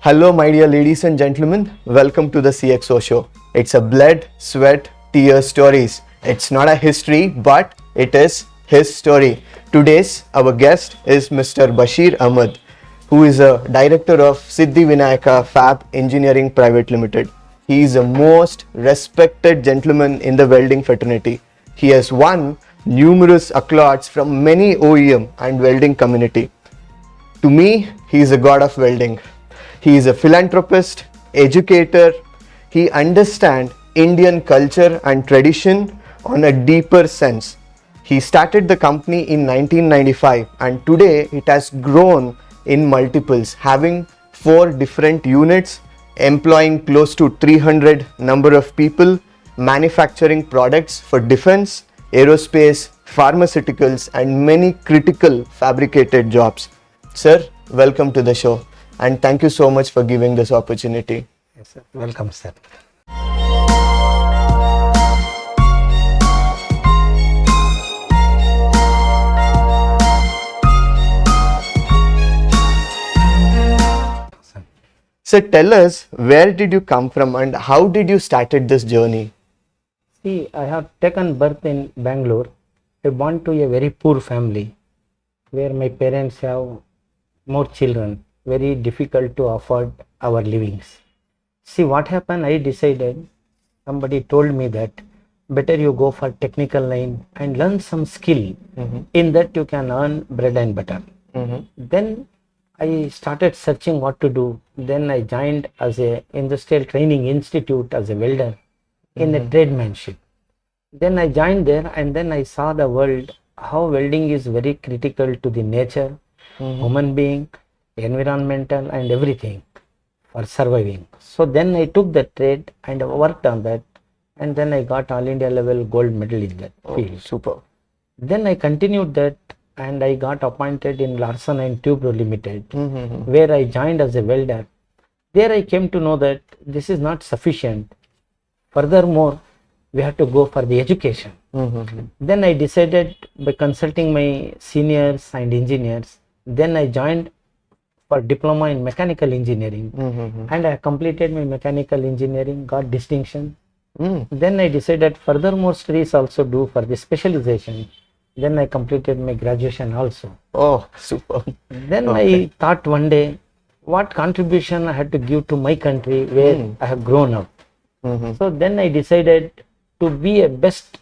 Hello, my dear ladies and gentlemen. Welcome to the CXO show. It's a blood, sweat, tears stories. It's not a history, but it is his story. Today's our guest is Mr. Basheer Ahmed, who is a director of Sidhi Vinayaka Fab Engineering Private Limited. He is a most respected gentleman in the welding fraternity. He has won numerous accolades from many OEM and welding community. To me, he is a god of welding. He is a philanthropist, educator. He understands Indian culture and tradition on a deeper sense. He started the company in 1995 and today it has grown in multiples, having 4 different units, employing close to 300 number of people, manufacturing products for defense, aerospace, pharmaceuticals and many critical fabricated jobs. Sir, welcome to the show. And thank you so much for giving this opportunity. Yes, sir. Welcome, sir. So tell us, where did you come from and how did you started this journey? See, I have taken birth in Bangalore. I born to a very poor family where my parents have more children. Very difficult to afford our livings. See what happened, I decided, somebody told me that better you go for technical line and learn some skill. In that you can earn bread and butter. Then I started searching what to do. Then I joined as a industrial training institute as a welder in a tradesmanship. Then I joined there and then I saw the world, how welding is very critical to the nature, human being, environmental and everything for surviving. So then I took the trade and worked on that and then I got all India level gold medal in that field. Super. Then I continued that and I got appointed in Larsen and Tubro Limited where I joined as a welder. There I came to know that this is not sufficient. Furthermore, we have to go for the education. Then I decided by consulting my seniors and engineers, then I joined for diploma in mechanical engineering and I completed my mechanical engineering, got distinction. Then I decided furthermore studies also do for the specialization. Then I completed my graduation also. Oh, super. Then I thought one day what contribution I had to give to my country where I have grown up. So then I decided to be a best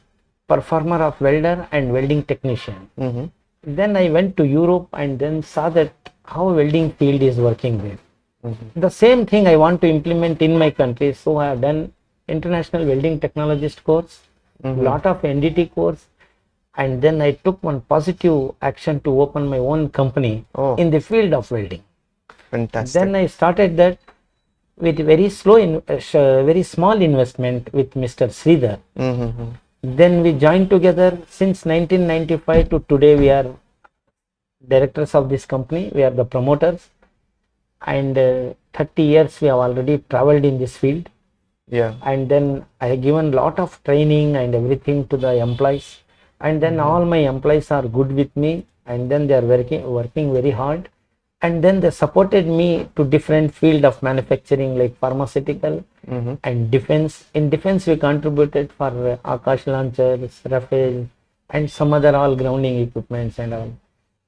performer of welder and welding technician. Then I went to Europe and then saw that how welding field is working there. The same thing I want to implement in my country. So I have done international welding technologist course, lot of NDT course, and then I took one positive action to open my own company in the field of welding. Fantastic. Then I started that with very very small investment with Mr. Sidhi. Then we joined together since 1995 to today. We are directors of this company. We are the promoters, and 30 years we have already traveled in this field. Yeah. And then I have given lot of training and everything to the employees, and then all my employees are good with me, and then they are working very hard, and then they supported me to different field of manufacturing like pharmaceutical and defense. In defense we contributed for Akash launchers, Rafale and some other all grounding equipments and all.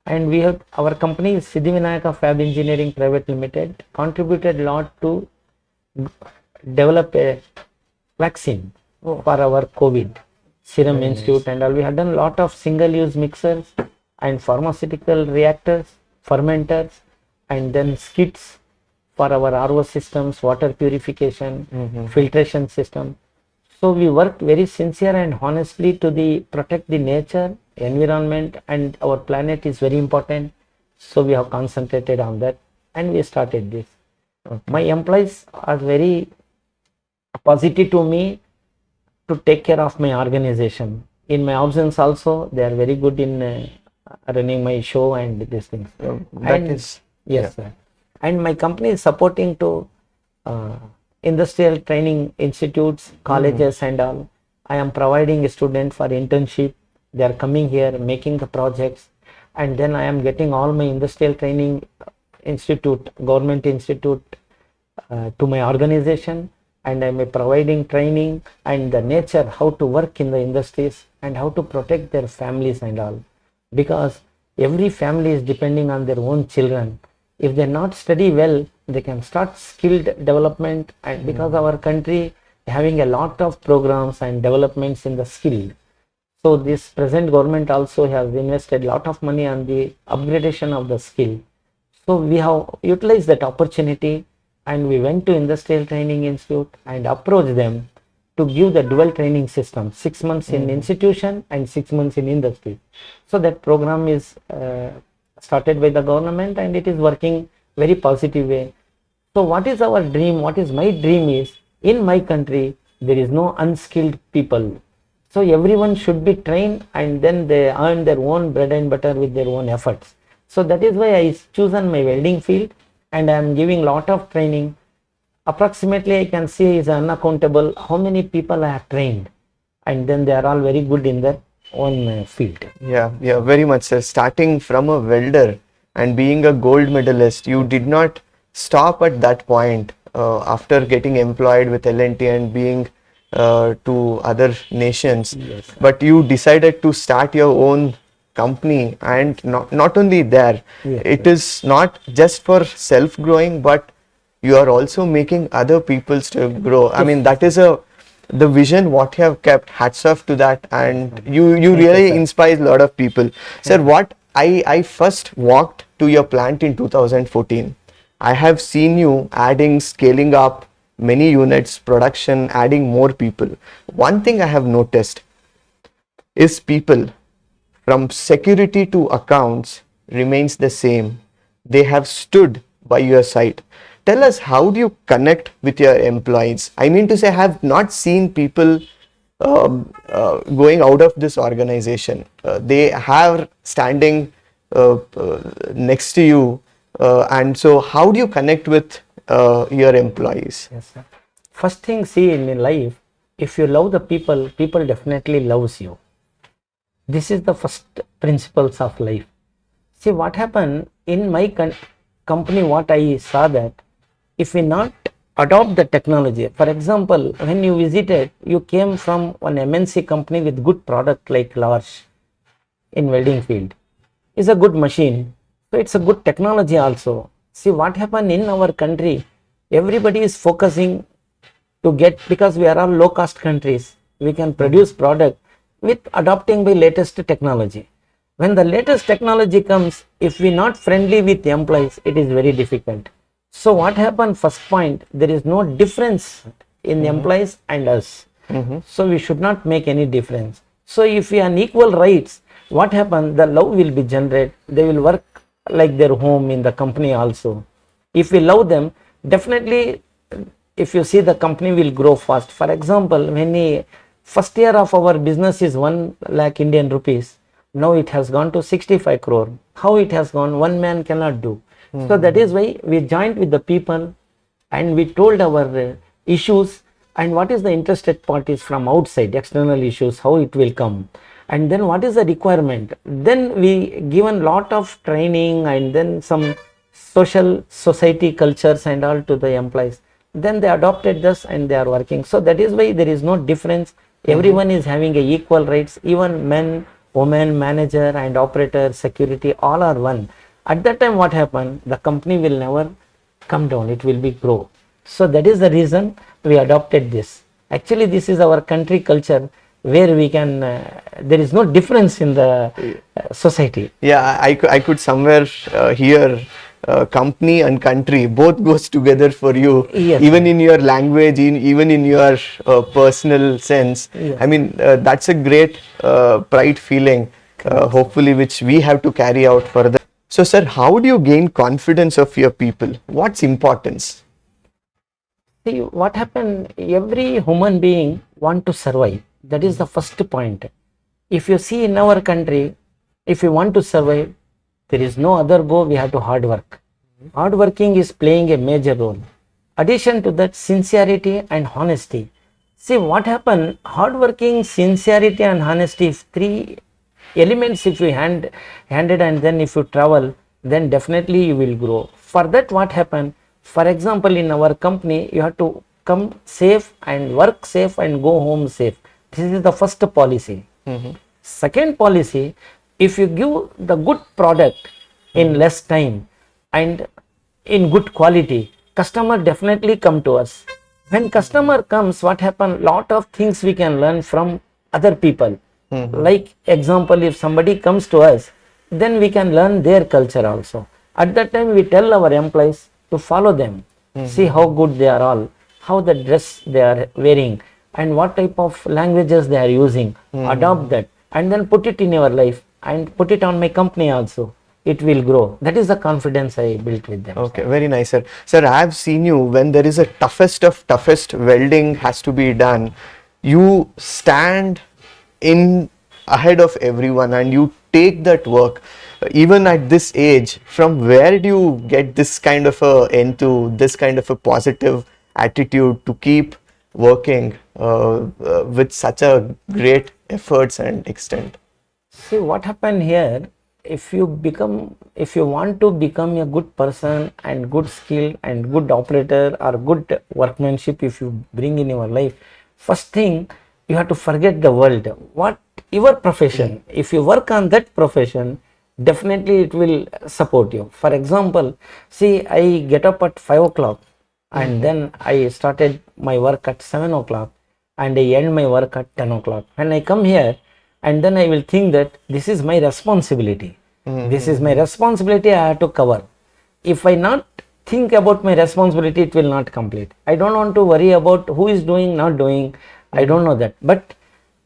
And we have our company is Sidhi Vinayaka Fab Engineering Private Limited contributed a lot to develop a vaccine for our COVID Serum Institute and all. We have done a lot of single-use mixers and pharmaceutical reactors, fermenters, and then skids for our RO systems, water purification, filtration system. So we worked very sincere and honestly to protect the nature, environment, and our planet is very important. So we have concentrated on that and we started this. My employees are very positive to me to take care of my organization. In my absence also, they are very good in running my show and these things. Yes, sir. And my company is supporting to industrial training institutes, colleges and all. I am providing a student for internship. They are coming here, making the projects, and then I am getting all my industrial training institute, government institute to my organization, and I'm providing training and the nature how to work in the industries and how to protect their families and all, because every family is depending on their own children. If they not study well, they can start skilled development, and because our country having a lot of programs and developments in the skilled. So this present government also has invested a lot of money on the upgradation of the skill. So we have utilized that opportunity, and we went to Industrial Training Institute and approached them to give the dual training system, 6 months in institution and 6 months in industry. So that program is started by the government, and it is working very positive way. So what is our dream? What is my dream is, in my country there is no unskilled people. So everyone should be trained, and then they earn their own bread and butter with their own efforts. So that is why I chosen my welding field, and I am giving lot of training. Approximately I can say is unaccountable how many people I have trained, and then they are all very good in their own field. Yeah, very much, sir. Starting from a welder and being a gold medalist, you did not stop at that point after getting employed with L&T and being to other nations. Yes, but you decided to start your own company, and not only there, yes, it is not just for self growing, but you are also making other people's to grow. I mean, that is the vision what you have kept. Hats off to that, and you really inspire a lot of people. Sir, what I first walked to your plant in 2014. I have seen you adding, scaling up many units, production, adding more people. One thing I have noticed is people from security to accounts remains the same. They have stood by your side. Tell us, how do you connect with your employees? I mean to say, I have not seen people going out of this organization. They have standing next to you, and so how do you connect with your employees? Yes, sir. First thing, see, in life, if you love the people, people definitely loves you. This is the first principles of life. See, what happened in my company, what I saw that if we not adopt the technology, for example, when you visited, you came from one MNC company with good product like Large in welding field. It's a good machine, so it's a good technology also. See, what happened in our country, everybody is focusing to get, because we are all low cost countries, we can produce product with adopting by latest technology. When the latest technology comes, if we not friendly with the employees, it is very difficult. So what happened, first point, there is no difference in the employees and us. So we should not make any difference. So if we are equal rights, what happened, the love will be generated. They will work like their home in the company also. If we love them, definitely, if you see, the company will grow fast. For example, when the first year of our business is 1 lakh Indian rupees, now it has gone to 65 crore. How it has gone, one man cannot do. So that is why we joined with the people, and we told our issues and what is the interested parties from outside, external issues, how it will come, and then what is the requirement. Then we given lot of training, and then some society cultures and all to the employees. Then they adopted this and they are working. So that is why there is no difference. Everyone is having a equal rights, even men, women, manager and operator, security, all are one. At that time, what happened, the company will never come down, it will be grow. So that is the reason we adopted this. Actually, this is our country culture, where we can, there is no difference in the society. Yeah, I could somewhere hear company and country both goes together for you. Yes, even in your language, even in your personal sense. Yes. I mean, that's a great pride feeling, hopefully, which we have to carry out further. So, sir, how do you gain confidence of your people? What's importance? See, what happened, every human being want to survive. That is the first point. If you see in our country, if you want to survive, there is no other go, we have to hard work. Hard working is playing a major role. Addition to that, sincerity and honesty. See, what happened, hard working, sincerity and honesty, if three elements, if you handed, and then if you travel, then definitely you will grow. For that, what happened, For example, in our company, you have to come safe and work safe and go home safe. This is the first policy. Second policy, if you give the good product in less time and in good quality, customer definitely come to us. When customer comes, what happen? Lot of things we can learn from other people. Like example, if somebody comes to us, then we can learn their culture also. At that time, we tell our employees to follow them, see how good they are all, how the dress they are wearing, and what type of languages they are using. Adopt that and then put it in your life and put it on my company also. It will grow. That is the confidence I built with them. Okay, very nice, sir. Sir, I have seen you when there is a toughest of toughest welding has to be done. You stand in ahead of everyone and you take that work. Even at this age, from where do you get this kind of this kind of a positive attitude to keep working with such a great efforts and extent? See what happened here. If you want to become a good person and good skill and good operator or good workmanship, if you bring in your life, first thing you have to forget the world. What your profession, if you work on that profession, definitely it will support you. For example, see, I get up at 5 o'clock and then I started my work at 7 o'clock and I end my work at 10 o'clock. When I come here, and then I will think that this is my responsibility. This is my responsibility, I have to cover. If I not think about my responsibility, it will not complete. I don't want to worry about who is doing, not doing. I don't know that. But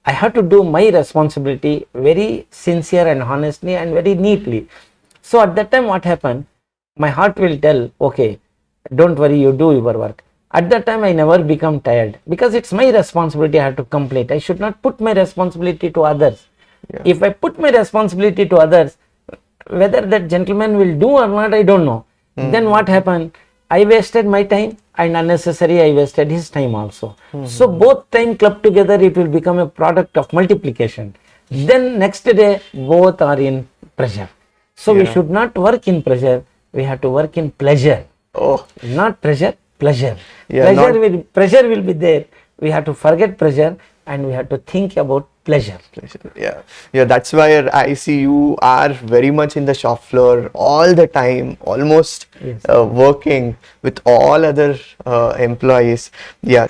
I have to do my responsibility very sincere and honestly and very neatly. So at that time what happened? My heart will tell, okay, don't worry, you do your work. At that time I never become tired because it's my responsibility I have to complete. I should not put my responsibility to others. If I put my responsibility to others, whether that gentleman will do or not, I don't know. Then what happened? I wasted my time and unnecessary I wasted his time also. So both time clubbed together, it will become a product of multiplication. Then next day both are in pressure. So we should not work in pressure, we have to work in pleasure. Not pressure, pleasure. Pressure will be there. We have to forget pressure and we have to think about pleasure. Yeah, that's why I see you are very much in the shop floor all the time, almost working with all other employees. Yeah.